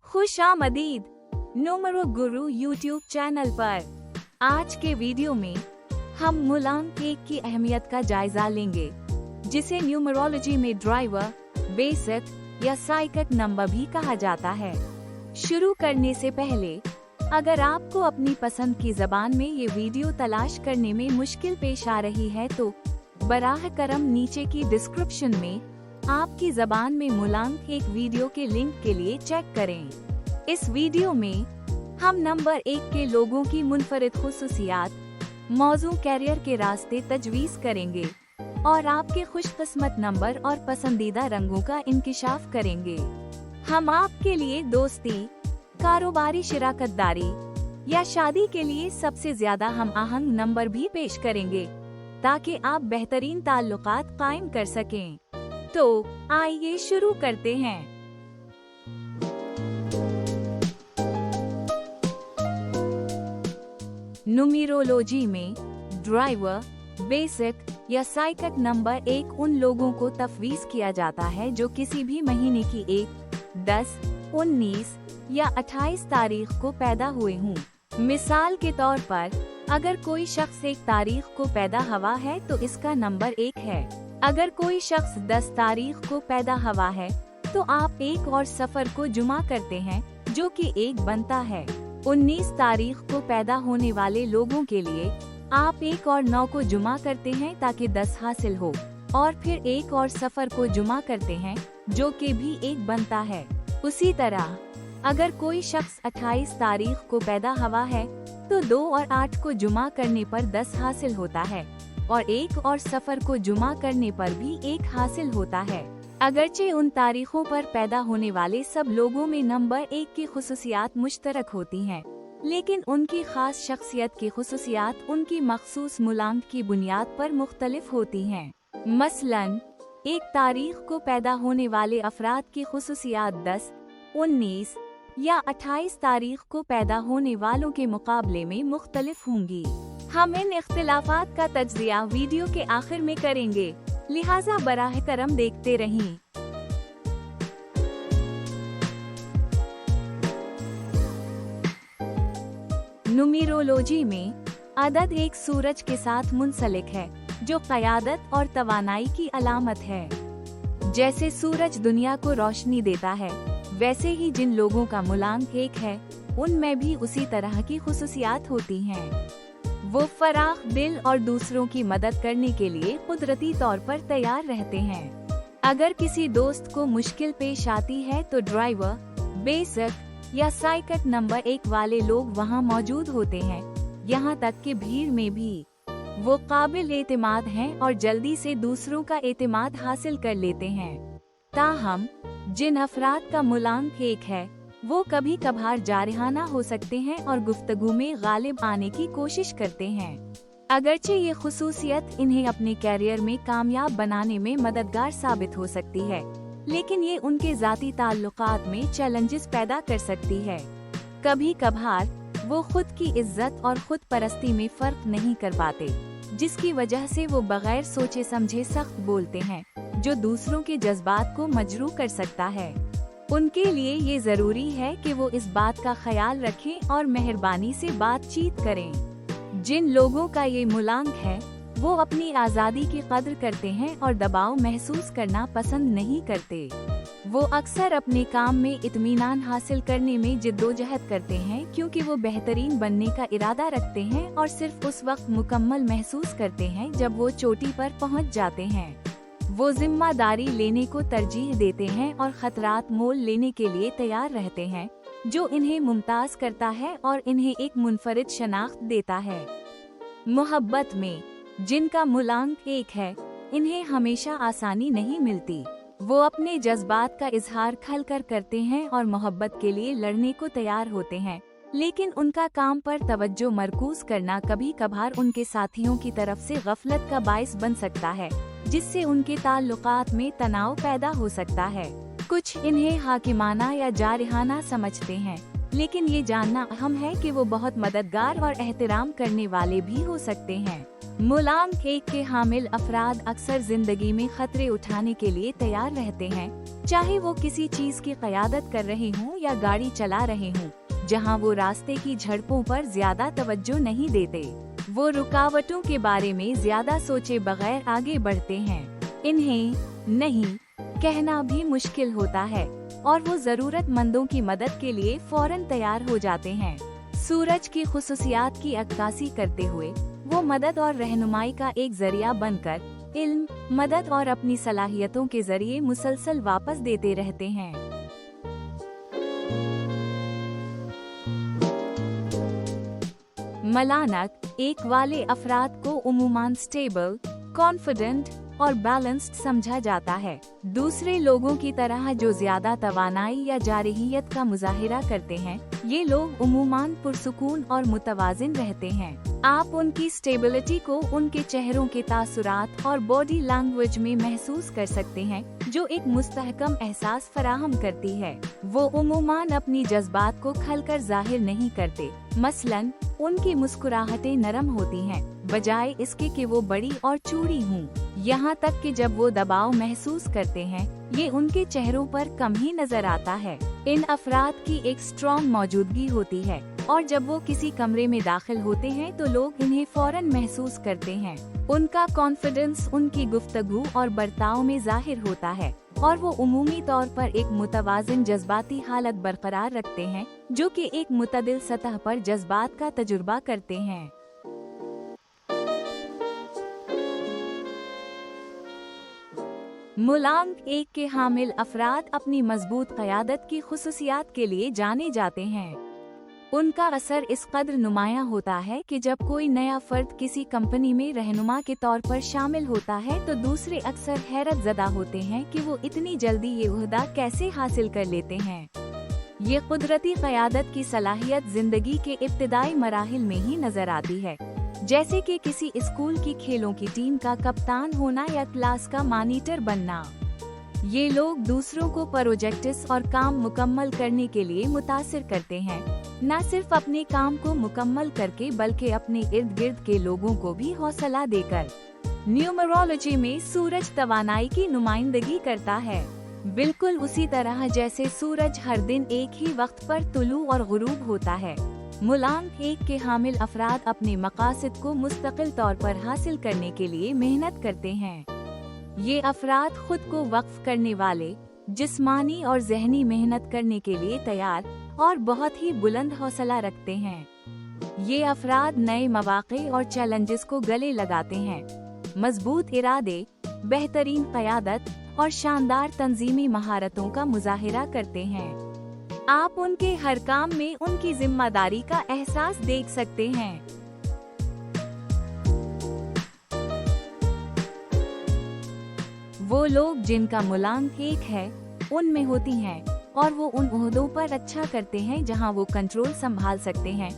खुशामदीद नुमेरो गुरु YouTube channel पर। आज के वीडियो में हम मूलांक 1 की अहमियत का जायजा लेंगे, जिसे न्यूमरोलॉजी में ड्राइवर, बेसिक या साइकिक नंबर भी कहा जाता है। शुरू करने से पहले अगर आपको अपनी पसंद की जबान में ये वीडियो तलाश करने में मुश्किल पेश आ रही है तो बराह करम नीचे की डिस्क्रिप्शन में आपकी जबान में मूलांक 1 वीडियो के लिंक के लिए चेक करें। इस वीडियो में हम नंबर 1 के लोगों की मुनफरिद खुसूसियात, मौजू कैरियर के रास्ते तजवीज़ करेंगे और आपके खुशकिस्मत नंबर और पसंदीदा रंगों का इंकिशाफ करेंगे। हम आपके लिए दोस्ती, कारोबारी शिराकतदारी या शादी के लिए सबसे ज्यादा हम आहंग नंबर भी पेश करेंगे, ताकि आप बेहतरीन ताल्लुकात कायम कर सकें। तो आइए शुरू करते हैं। न्यूमेरोलॉजी में ड्राइवर, बेसिक या साइकिक नंबर 1 उन लोगों को तफवीज़ किया जाता है जो किसी भी महीने की 1, 10, 19 या 28 तारीख को पैदा हुए हों। मिसाल के तौर पर अगर कोई शख्स 1 तारीख को पैदा हुआ है तो इसका नंबर 1 है। अगर कोई शख्स 10 तारीख को पैदा हुआ है तो आप 1 और सफर को जुमा करते हैं, जो कि 1 बनता है। 19 तारीख को पैदा होने वाले लोगों के लिए आप 1 और 9 को जुमा करते हैं ताकि 10 हासिल हो, और फिर 1 और सफर को जुमा करते हैं, जो कि भी 1 बनता है। उसी तरह अगर कोई शख्स 28 तारीख को पैदा हुआ है तो 2 और 8 को जुमा करने पर 10 हासिल होता है, और 1 और सफर को जुमा करने पर भी 1 हासिल होता है। अगरचे उन तारीखों पर पैदा होने वाले सब लोगों में नंबर 1 की खुसूसियात मुश्तरक होती हैं, लेकिन उनकी खास शख्सियत की खुसूसियात उनकी मखसूस मूलांक की बुनियाद पर मुख्तलिफ होती हैं। मसलन 1 तारीख को पैदा होने वाले अफराद की खुसूसियात 10, 19 या 28 तारीख को पैदा होने वालों के मुकाबले में मुख्तलिफ होंगी। हम इन इख्तिलाफात का तज्जिया वीडियो के आखिर में करेंगे, लिहाजा बराह करम देखते रहें। न्यूमेरोलॉजी में अदद एक सूरज के साथ मुंसलिक है, जो क़यादत और तवानाई की अलामत है। जैसे सूरज दुनिया को रोशनी देता है, वैसे ही जिन लोगों का मूलांक 1 है उनमें भी उसी तरह की खुसूसियात होती हैं। वो फराख दिल और दूसरों की मदद करने के लिए कुदरती तौर पर तैयार रहते हैं। अगर किसी दोस्त को मुश्किल पेश आती है तो ड्राइवर, बेसिक या साइकिक नंबर 1 वाले लोग वहां मौजूद होते हैं। यहाँ तक कि भीड़ में भी वो काबिल एतमाद हैं और जल्दी से दूसरों का एतमाद हासिल कर लेते हैं। ताहम जिन अफराद का मूलांक 1 है वो कभी कभार जारहाना हो सकते हैं और गुफ्तगू में गालिब आने की कोशिश करते हैं। अगरचे ये खुसूसियत इन्हें अपने कैरियर में कामयाब बनाने में मददगार साबित हो सकती है, लेकिन ये उनके जाती ताल्लुकात में चैलेंजेस पैदा कर सकती है। कभी कभार वो खुद की इज्जत और खुद परस्ती में फर्क नहीं कर पाते, जिसकी वजह से वो बगैर सोचे समझे सख्त बोलते हैं, जो दूसरों के जज्बात को मजरू कर सकता है। उनके लिए ये जरूरी है कि वो इस बात का ख्याल रखें और मेहरबानी से बातचीत करें। जिन लोगों का ये मूलांक है वो अपनी आज़ादी की कद्र करते हैं और दबाव महसूस करना पसंद नहीं करते। वो अक्सर अपने काम में इत्मीनान हासिल करने में जिद्दोजहद करते हैं, क्योंकि वो बेहतरीन बनने का इरादा रखते हैं और सिर्फ उस वक्त मुकम्मल महसूस करते हैं जब वो चोटी पर पहुंच जाते हैं। वो जिम्मेदारी लेने को तरजीह देते हैं और खतरात मोल लेने के लिए तैयार रहते हैं, जो इन्हें मुमताज करता है और इन्हें एक मुनफरिद शनाख्त देता है। मोहब्बत में जिनका मूलांक 1 है, इन्हें हमेशा आसानी नहीं मिलती। वो अपने जज्बात का इजहार खलकर करते हैं और मोहब्बत के लिए लड़ने को तैयार होते हैं, लेकिन उनका काम पर तवज्जो मरकूज करना कभी कभार उनके साथियों की तरफ से गफलत का बाइस बन सकता है, जिससे उनके ताल्लुकात में तनाव पैदा हो सकता है। कुछ इन्हें हाकिमाना या जारहाना समझते हैं, लेकिन ये जानना अहम है कि वो बहुत मददगार और एहतराम करने वाले भी हो सकते हैं। मूलांक 1 के हामिल अफराद अक्सर जिंदगी में खतरे उठाने के लिए तैयार रहते हैं, चाहे वो किसी चीज की क़यादत कर रहे हों या गाड़ी चला रहे हों, जहां वो रास्ते की झड़पों पर ज्यादा तवज्जो नहीं देते। वो रुकावटों के बारे में ज्यादा सोचे बगैर आगे बढ़ते हैं। इन्हें नहीं कहना भी मुश्किल होता है और वो जरूरतमंदों की मदद के लिए फौरन तैयार हो जाते हैं। सूरज की खुसूसियात की अक्कासी करते हुए वो मदद और रहनुमाई का एक जरिया बनकर इल्म, मदद और अपनी सलाहियतों के जरिए मुसलसल वापस देते रहते हैं। मलानक एक वाले अफराद को उमूमन स्टेबल, कॉन्फिडेंट और बैलेंस्ड समझा जाता है। दूसरे लोगों की तरह जो ज्यादा तवानाई या जारहियत का मुजाहिरा करते हैं, ये लोग उमूमन पुरसुकून और मुतवाजिन रहते हैं। आप उनकी स्टेबिलिटी को उनके चेहरों के तासुरात और बॉडी लैंग्वेज में महसूस कर सकते हैं, जो एक मुस्तहकम एहसास फराहम करती है। वो उमूमन अपनी जज्बात को खलकर जाहिर नहीं करते। मसलन उनकी मुस्कुराहटें नरम होती हैं, बजाय इसके कि वो बड़ी और चूड़ी हों। यहाँ तक कि जब वो दबाव महसूस करते हैं, ये उनके चेहरों पर कम ही नजर आता है। इन अफराद की एक स्ट्रॉन्ग मौजूदगी होती है और जब वो किसी कमरे में दाखिल होते हैं तो लोग इन्हें फौरन महसूस करते हैं। उनका कॉन्फिडेंस उनकी गुफ्तगू और बर्ताव में जाहिर होता है और वो उमूमी तौर पर एक मुतवाजिन जज्बाती हालत बरकरार रखते हैं, जो कि एक मुतदिल सतह पर जज्बात का तजुर्बा करते हैं। मुलांक एक के हामिल अफराद अपनी मजबूत क़यादत की खुसूसियात के लिए जाने जाते हैं। उनका असर इस कदर नुमायां होता है कि जब कोई नया फर्द किसी कंपनी में रहनुमा के तौर पर शामिल होता है तो दूसरे अक्सर हैरत ज़दा होते हैं कि वो इतनी जल्दी ये ओहदा कैसे हासिल कर लेते हैं। ये कुदरती क़यादत की सलाहियत जिंदगी के इब्तिदाई मराहिल में ही नजर आती है, जैसे कि किसी स्कूल की खेलों की टीम का कप्तान होना या क्लास का मॉनिटर बनना। ये लोग दूसरों को प्रोजेक्ट्स और काम मुकम्मल करने के लिए मुतासिर करते हैं, न सिर्फ अपने काम को मुकम्मल करके बल्कि अपने इर्द गिर्द के लोगों को भी हौसला देकर। न्यूमरोलॉजी में सूरज तवानाई की नुमाइंदगी करता है, बिल्कुल उसी तरह जैसे सूरज हर दिन एक ही वक्त पर तुलू और गुरूब होता है। मुलांक एक के हामिल अफराद अपने मकासद को मुस्तकिल तौर पर हासिल करने के लिए मेहनत करते हैं। ये अफराद खुद को वक्फ करने वाले, जिस्मानी और जहनी मेहनत करने के लिए तैयार और बहुत ही बुलंद हौसला रखते हैं। ये अफराद नए मौक़े और चैलेंजेस को गले लगाते हैं, मजबूत इरादे, बेहतरीन क़यादत और शानदार तंजीमी महारतों का मुजाहिरा करते हैं। आप उनके हर काम में उनकी जिम्मेदारी का एहसास देख सकते हैं। वो लोग जिनका मुलांक एक है, उनमें होती हैं और वो उन ओहदों पर अच्छा करते हैं जहां वो कंट्रोल संभाल सकते हैं,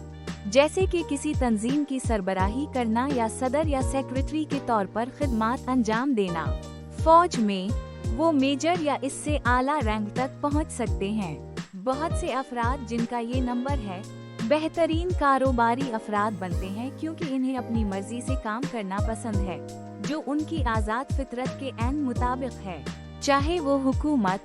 जैसे कि किसी तंजीम की सरबराही करना या सदर या सेक्रेटरी के तौर पर खिदमात अंजाम देना। फौज में वो मेजर या इससे आला रैंक तक पहुंच सकते हैं। बहुत से अफराद जिनका ये नंबर है, बेहतरीन कारोबारी अफराद बनते हैं क्योंकि इन्हें अपनी मर्जी से काम करना पसंद है, जो उनकी आज़ाद फितरत के ऐन मुताबिक है। चाहे वो हुकूमत,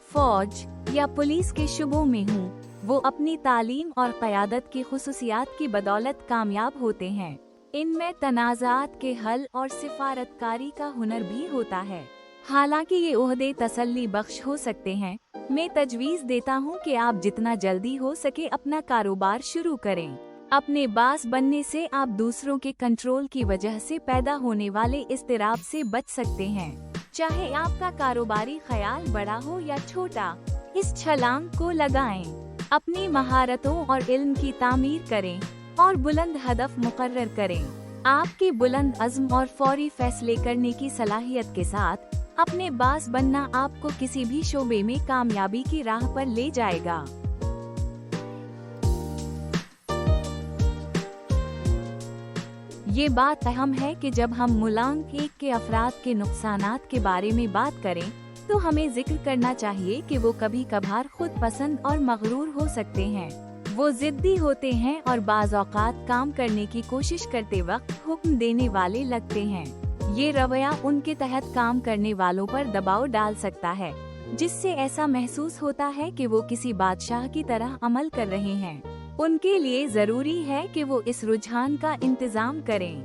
फौज या पुलिस के शुबों में हूँ, वो अपनी तालीम और क़यादत की खुसूसियात की बदौलत कामयाब होते हैं। इनमें तनाज़ात के हल और सिफारतकारी का हुनर भी होता है। हालांकि ये ओहदे तसल्ली बख्श हो सकते हैं, मैं तजवीज़ देता हूँ कि आप जितना जल्दी हो सके अपना कारोबार शुरू करें। अपने बास बनने से आप दूसरों के कंट्रोल की वजह से पैदा होने वाले इज़्तिराब से बच सकते हैं। चाहे आपका कारोबारी ख्याल बड़ा हो या छोटा, इस छलांग को लगाएं। अपनी महारतों और इल्म की तामीर करें और बुलंद हदफ मुकर्रर करें। आपकी बुलंद अज़्म और फौरी फैसले करने की सलाहियत के साथ अपने बास बनना आपको किसी भी शोबे में कामयाबी की राह पर ले जाएगा। ये बात अहम है कि जब हम मुलांक एक के अफराद के नुकसानात के बारे में बात करें तो हमें जिक्र करना चाहिए कि वो कभी कभार खुद पसंद और मगरूर हो सकते हैं। वो जिद्दी होते हैं और बाज़ औक़ात काम करने की कोशिश करते वक्त हुक्म देने वाले लगते हैं। ये रवैया उनके तहत काम करने वालों पर दबाव डाल सकता है जिससे ऐसा महसूस होता है कि वो किसी बादशाह की तरह अमल कर रहे हैं। उनके लिए जरूरी है कि वो इस रुझान का इंतजाम करें।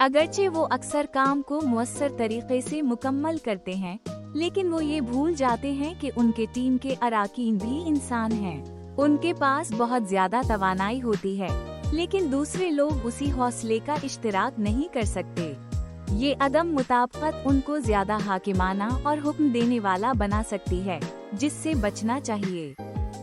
अगरचे वो अक्सर काम को मुअस्सर तरीके से मुकम्मल करते हैं, लेकिन वो ये भूल जाते हैं कि उनके टीम के अराकीन भी इंसान हैं। उनके पास बहुत ज्यादा तवानाई होती है, लेकिन दूसरे लोग उसी हौसले का इश्तिराक नहीं कर सकते। ये अदम मुताबिकत उनको ज्यादा हाकिमाना और हुक्म देने वाला बना सकती है, जिससे बचना चाहिए।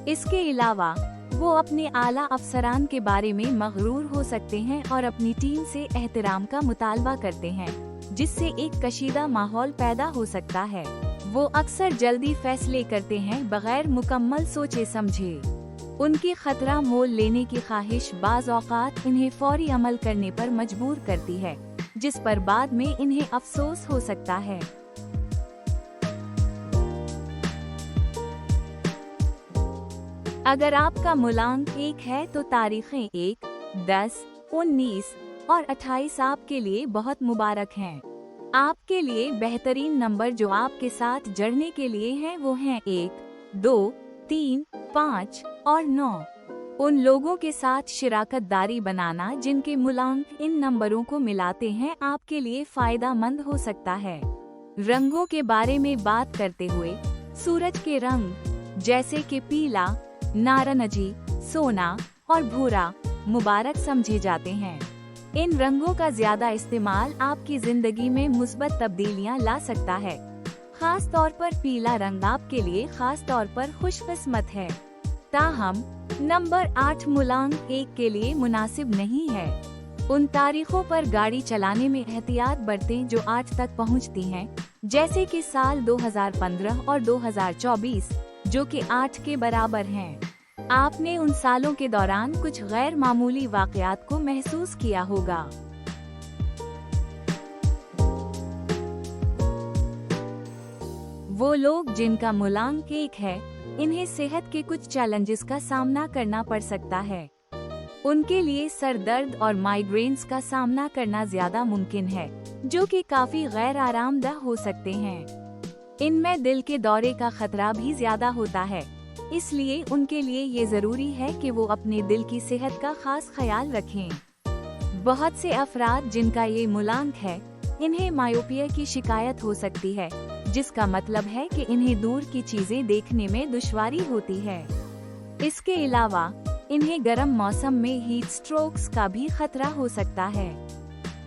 इसके अलावा वो अपने आला अफसरान के बारे में मगरूर हो सकते हैं और अपनी टीम से एहतराम का मुतालबा करते हैं, जिससे एक कशीदा माहौल पैदा हो सकता है। वो अक्सर जल्दी फैसले करते हैं बगैर मुकम्मल सोचे समझे। उनकी खतरा मोल लेने की ख्वाहिश बाज़ औक़ात इन्हें फौरी अमल करने पर मजबूर करती है, जिस पर बाद में इन्हें अफसोस हो सकता है। अगर आपका मूलांक 1 है तो तारीखें 1, 10, 19 और 28 आपके लिए बहुत मुबारक हैं। आपके लिए बेहतरीन नंबर जो आपके साथ जड़ने के लिए हैं वो हैं 1, 2, 3, 5 और 9। उन लोगों के साथ शिराकतदारी बनाना जिनके मूलांक इन नंबरों को मिलाते हैं आपके लिए फायदा मंद हो सकता है। रंगों के बारे में बात करते हुए, सूरज के रंग जैसे कि पीला, नारंगी, सोना और भूरा मुबारक समझे जाते हैं। इन रंगों का ज्यादा इस्तेमाल आपकी जिंदगी में मुस्बत तब्दीलियां ला सकता है। खास तौर पर पीला रंग आपके लिए खास तौर पर खुशकिस्मत है। ताहम नंबर 8 मूलांक 1 के लिए मुनासिब नहीं है। उन तारीखों पर गाड़ी चलाने में एहतियात बरतें जो 8 तक पहुंचती हैं, जैसे कि साल 2015 और 2024, जो कि 8 के बराबर हैं। आपने उन सालों के दौरान कुछ गैर मामूली वाक़यात को महसूस किया होगा। वो लोग जिनका मूलांक 1 है, इन्हें सेहत के कुछ चैलेंजेस का सामना करना पड़ सकता है। उनके लिए सर दर्द और माइग्रेन्स का सामना करना ज्यादा मुमकिन है, जो कि काफी गैर आरामदह हो सकते हैं। इनमें दिल के दौरे का खतरा भी ज्यादा होता है, इसलिए उनके लिए ये जरूरी है कि वो अपने दिल की सेहत का खास ख्याल रखें। बहुत से अफराद जिनका ये मूलांक है, इन्हें मायोपिया की शिकायत हो सकती है, जिसका मतलब है कि इन्हें दूर की चीजें देखने में दुश्वारी होती है। इसके अलावा इन्हें गर्म मौसम में हीट स्ट्रोक्स का भी खतरा हो सकता है।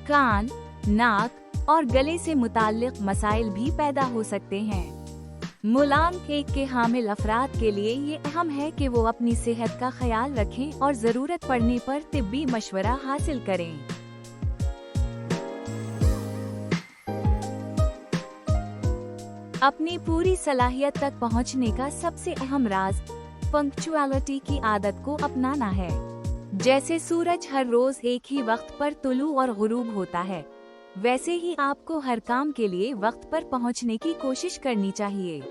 कान, नाक और गले से मुताल्लिक मसाइल भी पैदा हो सकते हैं। मूलांक 1 के हामिल अफराद के लिए ये अहम है कि वो अपनी सेहत का ख्याल रखें और जरूरत पड़ने पर तिब्बी मशवरा हासिल करें। अपनी पूरी सलाहियत तक पहुंचने का सबसे अहम राज पंक्चुअलिटी की आदत को अपनाना है। जैसे सूरज हर रोज एक ही वक्त पर तुलू और गुरूब होता है, वैसे ही आपको हर काम के लिए वक्त पर पहुंचने की कोशिश करनी चाहिए।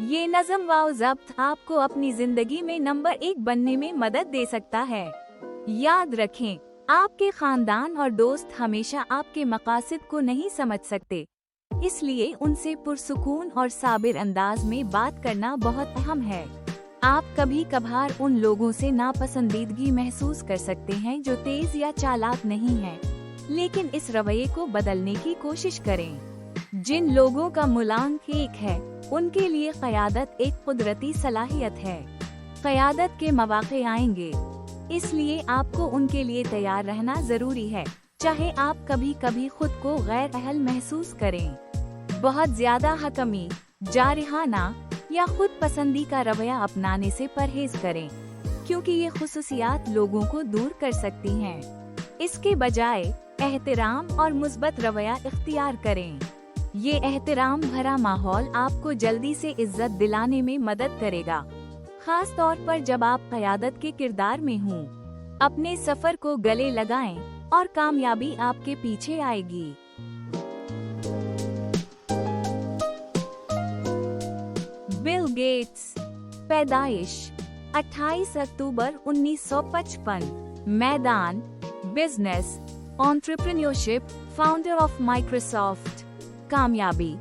ये नज़म व ज़ब्त आपको अपनी जिंदगी में नंबर 1 बनने में मदद दे सकता है। याद रखें, आपके खानदान और दोस्त हमेशा आपके मकासद को नहीं समझ सकते, इसलिए उनसे पुरसुकून और साबिर अंदाज में बात करना बहुत अहम है। आप कभी कभार उन लोगों से नापसंदीदगी महसूस कर सकते हैं जो तेज या चालाक नहीं हैं, लेकिन इस रवैये को बदलने की कोशिश करें। जिन लोगों का मूलांक 1 है, उनके लिए क़यादत एक कुदरती सलाहियत है। क़यादत के मौक़े आएंगे, इसलिए आपको उनके लिए तैयार रहना जरूरी है, चाहे आप कभी कभी खुद को गैर अहल महसूस करें। बहुत ज्यादा हकमी, जारहाना या खुद पसंदी का रवैया अपनाने से परहेज करें, क्योंकि ये खुसूसियात लोगों को दूर कर सकती हैं। इसके बजाय एहतराम और मुस्बत रवैया इख्तियार करें। ये एहतराम भरा माहौल आपको जल्दी से इज्जत दिलाने में मदद करेगा, खास तौर पर जब आप क़यादत के किरदार में हों। अपने सफर को गले लगाएं और कामयाबी आपके पीछे आएगी। बिल गेट्स, पैदाइश 28 अक्टूबर 1955, मैदान business, entrepreneurship, founder of Microsoft. कामयाबी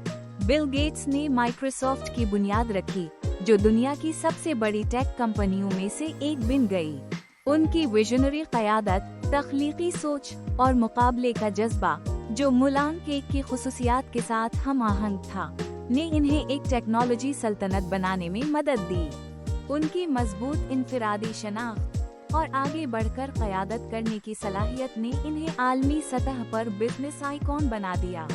बिल गेट्स ने माइक्रोसॉफ्ट की बुनियाद रखी, जो दुनिया की सबसे बड़ी टेक कंपनियों में से एक बन गई। उनकी विजनरी क़यादत, तख्लीकी सोच और मुकाबले का जज्बा, जो मुलांक एक की खुसूसियात के साथ हम आहंग था, ने इन्हें एक टेक्नोलॉजी सल्तनत बनाने में मदद दी। उनकी मजबूत इनफिरादी शनाख्त और आगे बढ़कर क़यादत करने की सलाहियत ने इन्हें आलमी सतह पर बिजनेस आइकॉन बना दिया।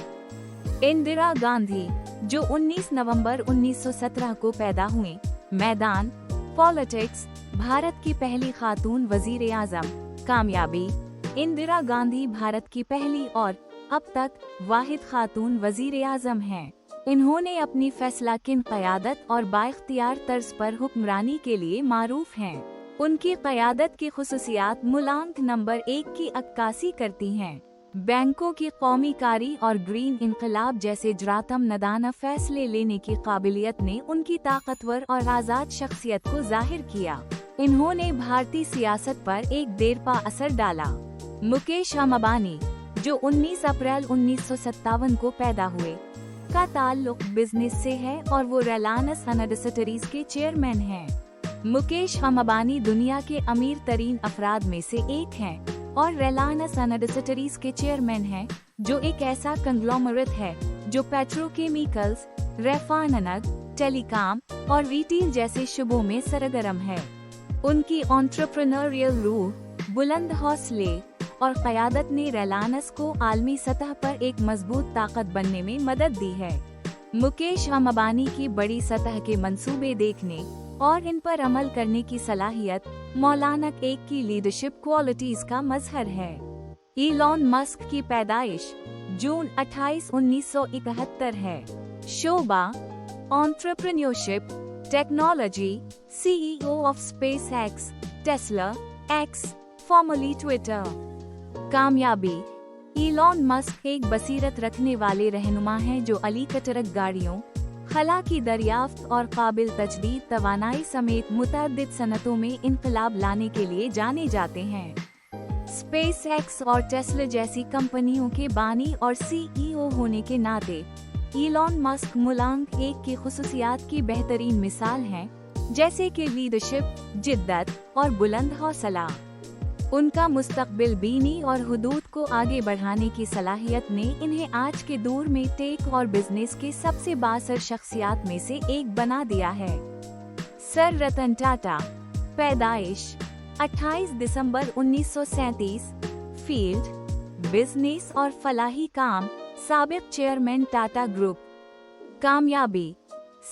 इंदिरा गांधी, जो 19 नवंबर 1917 को पैदा हुए, मैदान पॉलिटिक्स, भारत की पहली खातून वजीर आज़म। कामयाबी, इंदिरा गांधी भारत की पहली और अब तक वाहिद खातून वजीर आज़म हैं। इन्होंने अपनी फैसलाकुन क़यादत और बाइख्तियार तर्ज पर हुक्मरानी के लिए मारूफ हैं। उनकी क़यादत की खुसूसियात मुलांक नंबर 1 की अक्कासी करती हैं। बैंकों की कौमी कारी और ग्रीन इनकलाब जैसे जरातम नदाना फैसले लेने की काबिलियत ने उनकी ताकतवर और आज़ाद शख्सियत को जाहिर किया। इन्होंने भारतीय सियासत पर एक देरपा असर डाला। मुकेश अंबानी, जो 19 अप्रैल 1957 को पैदा हुए, का ताल्लुक बिजनेस से है और वो रिलायंस इंडस्ट्रीज के चेयरमैन हैं। मुकेश अंबानी दुनिया के अमीर तरीन अफराद में से एक हैं और रिलायंस इंडस्ट्रीज के चेयरमैन हैं, जो एक ऐसा कंग्लोमरेट है जो पेट्रोकेमिकल्स, रेफाइनरी, टेलीकॉम और रिटेल जैसे शुबों में सरगर्म है। उनकी एंटरप्रेन्योरियल रूह, बुलंद हौसले और क़यादत ने रिलायंस को आलमी सतह पर एक मजबूत ताकत बनने में मदद दी है। मुकेश अंबानी की बड़ी सतह के मंसूबे देखने और इन पर अमल करने की सलाहियत मौलाना एक की लीडरशिप क्वालिटीज का मजहर है। इलॉन मस्क की पैदाइश जून 28, 1971 है। शोबा entrepreneurship, technology, CEO of SpaceX, Tesla, X, formerly Twitter. कामयाबी, इलॉन मस्क एक बसीरत रखने वाले रहनुमा हैं जो अली कटरक गाड़ियों, खला की दरियाफ्त और काबिल तजदीद तवानाई समेत मुतअद्दिद सनतों में इनकलाब लाने के लिए जाने जाते हैं। SpaceX और टेस्ला जैसी कंपनियों के बानी और CEO होने के नाते इलॉन मस्क मुलांक एक की खुसूसियात की बेहतरीन मिसाल हैं, जैसे कि लीडरशिप, जिद्दत और बुलंद हौसला। उनका मुस्तकबिल बीनी और हुदूद को आगे बढ़ाने की सलाहियत ने इन्हें आज के दौर में टेक और बिजनेस के सबसे बासर शख्सियात में से एक बना दिया है। सर रतन टाटा, पैदाइश 28 दिसंबर 1937, फील्ड, बिजनेस और फलाही काम, साबिक चेयरमैन टाटा ग्रुप। कामयाबी,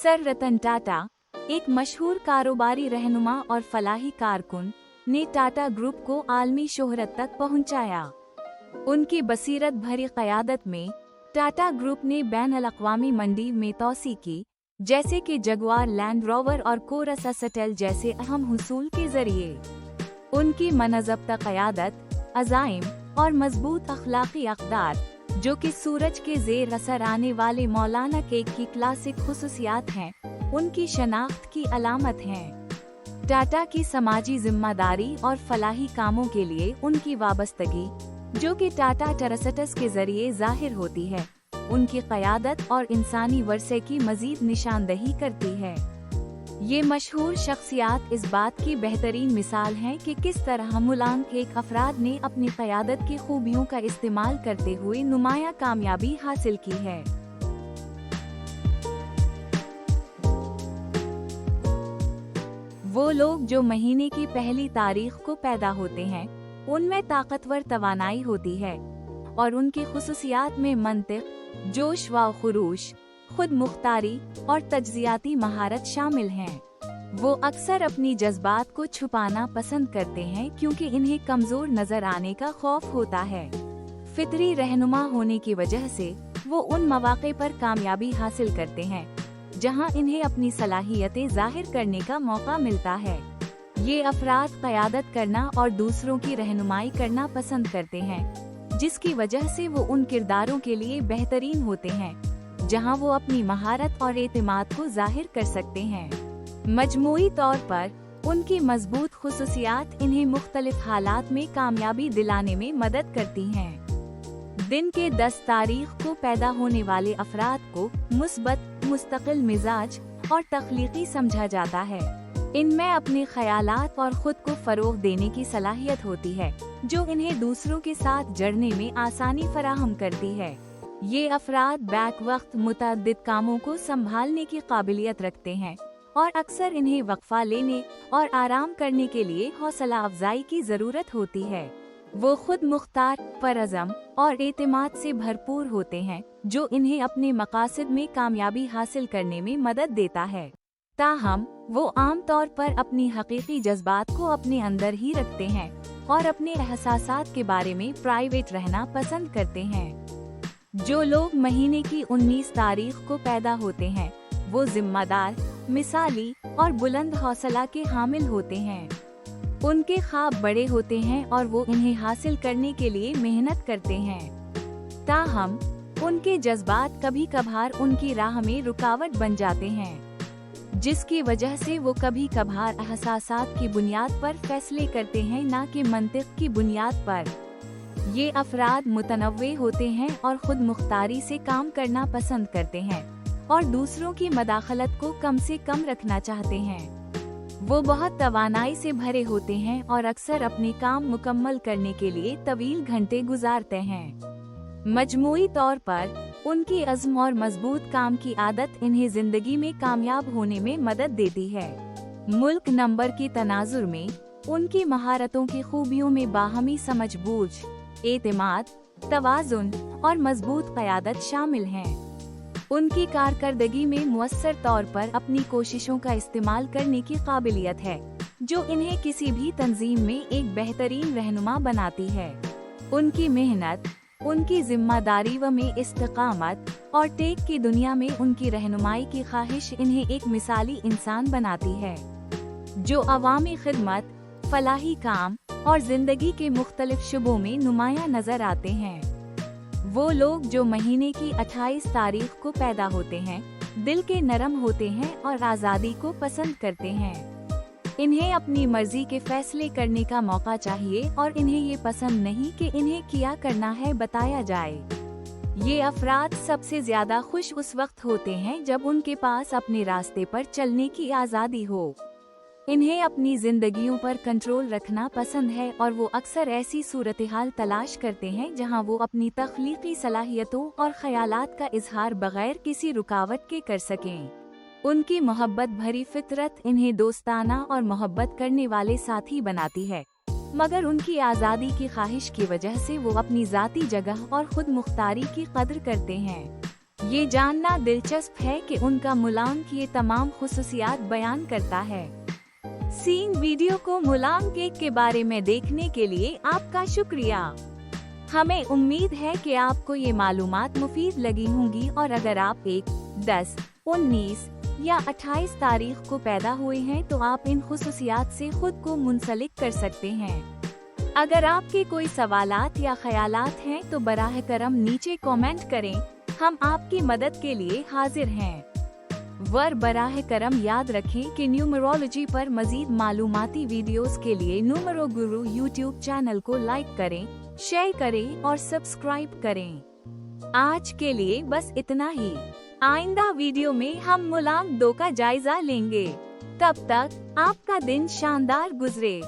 सर रतन टाटा, एक मशहूर कारोबारी रहनुमा और फलाही कारकुन, ने टाटा ग्रुप को आलमी शोहरत तक पहुंचाया। उनकी बसीरत भरी क़यादत में टाटा ग्रुप ने बैन-अल-अक़वामी मंडी में तोसी की, जैसे कि जगुआर लैंड रोवर और कोरस सटेल जैसे अहम हुसूल के जरिए। उनकी मनज़ब्ता क़यादत, अज़ाइम और मजबूत अखलाकी अक़दार, जो कि सूरज के ज़ेर असर आने वाले मौलाना केक की क्लासिक खुसूसियात हैं, उनकी शनाख्त की अलामत हैं। टाटा की समाजी जिम्मेदारी और फलाही कामों के लिए उनकी वाबस्तगी, जो कि टाटा ट्रस्ट्स के जरिए जाहिर होती है, उनकी क़यादत और इंसानी वर्से की मजीद निशानदही करती है। ये मशहूर शख्सियात इस बात की बेहतरीन मिसाल हैं कि किस तरह मुलांक एक अफराद ने अपनी क़यादत की खूबियों का इस्तेमाल करते हुए नुमाया कामयाबी हासिल की है। वो लोग जो महीने की पहली तारीख को पैदा होते हैं, उनमें ताकतवर तवानाई होती है और उनकी खुसूसियात में मंतिक, जोश व खुरूश, खुद मुख्तारी और तज्जियाती महारत शामिल हैं। वो अक्सर अपनी जज्बात को छुपाना पसंद करते हैं क्योंकि इन्हें कमजोर नजर आने का खौफ होता है। फितरी रहनुमा होने की वजह से वो उन मौक़े पर कामयाबी हासिल करते हैं जहां इन्हें अपनी सलाहियतें जाहिर करने का मौका मिलता है। ये अफराद क़यादत करना और दूसरों की रहनुमाई करना पसंद करते हैं, जिसकी वजह से वो उन किरदारों के लिए बेहतरीन होते हैं जहां वो अपनी महारत और एतमाद को जाहिर कर सकते हैं। मजमूई तौर पर उनकी मजबूत खुसूसियात इन्हें मुख्तलिफ हालात में कामयाबी दिलाने में मदद करती हैं। दिन के 10 तारीख को पैदा होने वाले अफराद को मुस्बत, मुस्तकिल मिजाज और तख्लीकी समझा जाता है। इनमें अपने ख्यालात और खुद को फरोग देने की सलाहियत होती है, जो इन्हें दूसरों के साथ जड़ने में आसानी फराहम करती है। ये अफराद बैक वक्त मुतअद्दिद कामों को संभालने की काबिलियत रखते हैं और अक्सर इन्हें वक्फा लेने और आराम करने के लिए हौसला अफजाई की जरूरत होती है। वो खुद मुख्तार, परअज़म और एतमाद से भरपूर होते हैं, जो इन्हें अपने मकासद में कामयाबी हासिल करने में मदद देता है। ताहम वो आम तौर पर अपनी हकीकी जज्बात को अपने अंदर ही रखते हैं और अपने एहसासात के बारे में प्राइवेट रहना पसंद करते हैं। जो लोग महीने की 19 तारीख को पैदा होते हैं, वो जिम्मेदार, मिसाली और बुलंद हौसला के हामिल होते हैं। उनके ख्वाब बड़े होते हैं और वो इन्हें हासिल करने के लिए मेहनत करते हैं। ताहम उनके जज्बात कभी कभार उनकी राह में रुकावट बन जाते हैं, जिसकी वजह से वो कभी कभार एहसासात की बुनियाद पर फैसले करते हैं, ना कि मंतिक की बुनियाद पर। ये अफराद मुतनव्वे होते हैं और खुद मुख्तारी से काम करना पसंद करते हैं और दूसरों की मदाखलत को कम से कम रखना चाहते हैं। वो बहुत तवानाई से भरे होते हैं और अक्सर अपने काम मुकम्मल करने के लिए तवील घंटे गुजारते हैं। मजमूई तौर पर उनकी अज़्म और मजबूत काम की आदत इन्हें जिंदगी में कामयाब होने में मदद देती है। मुल्क नंबर की तनाजुर में उनकी महारतों की खूबियों में बाहमी समझबूझ, एतमाद, तवाज़ुन और मजबूत क़यादत शामिल हैं। उनकी कारकर्दगी में मुअस्सर तौर पर अपनी कोशिशों का इस्तेमाल करने की काबिलियत है, जो इन्हें किसी भी तंजीम में एक बेहतरीन रहनुमा बनाती है। उनकी मेहनत, उनकी जिम्मेदारी व में इस्तिकामत और टेक की दुनिया में उनकी रहनुमाई की ख्वाहिश इन्हें एक मिसाली इंसान बनाती है, जो अवामी खिदमत, फलाही काम और जिंदगी के मुख्तलिफ शुबों में नुमाया नजर आते हैं। वो लोग जो महीने की 28 तारीख को पैदा होते हैं, दिल के नरम होते हैं और आज़ादी को पसंद करते हैं। इन्हें अपनी मर्जी के फैसले करने का मौका चाहिए और इन्हें ये पसंद नहीं कि इन्हें क्या करना है बताया जाए। ये अफराद सबसे ज्यादा खुश उस वक्त होते हैं जब उनके पास अपने रास्ते पर चलने की आज़ादी हो। इन्हें अपनी जिंदगियों पर कंट्रोल रखना पसंद है और वो अक्सर ऐसी सूरत-ए-हाल तलाश करते हैं जहां वो अपनी तख्लीकी सलाहियतों और ख्यालात का इजहार बगैर किसी रुकावट के कर सकें। उनकी मोहब्बत भरी फितरत इन्हें दोस्ताना और मोहब्बत करने वाले साथी बनाती है, मगर उनकी आज़ादी की ख्वाहिश की वजह से वो अपनी ज़ाती जगह और खुद मुख्तारी की कद्र करते हैं। ये जानना दिलचस्प है कि उनका मुलांक ये तमाम खुसूसियात बयान करता है। सीन वीडियो को मुलांक केक के बारे में देखने के लिए आपका शुक्रिया। हमें उम्मीद है कि आपको ये मालूमात मुफीद लगी होंगी और अगर आप 1, 10, 19 या 28 तारीख को पैदा हुए हैं तो आप इन खुसूसियात से खुद को मुंसलिक कर सकते हैं। अगर आपके कोई सवालात या ख्यालात हैं तो बराह करम नीचे कमेंट करें, हम आपकी मदद के लिए हाजिर हैं। बराह करम याद रखें कि न्यूमरोलॉजी पर मजीद मालूमाती वीडियोस के लिए न्यूमरो गुरु यूट्यूब चैनल को लाइक करें, शेयर करें और सब्सक्राइब करें। आज के लिए बस इतना ही। आइंदा वीडियो में हम मुलांक 2 का जायजा लेंगे। तब तक आपका दिन शानदार गुजरे।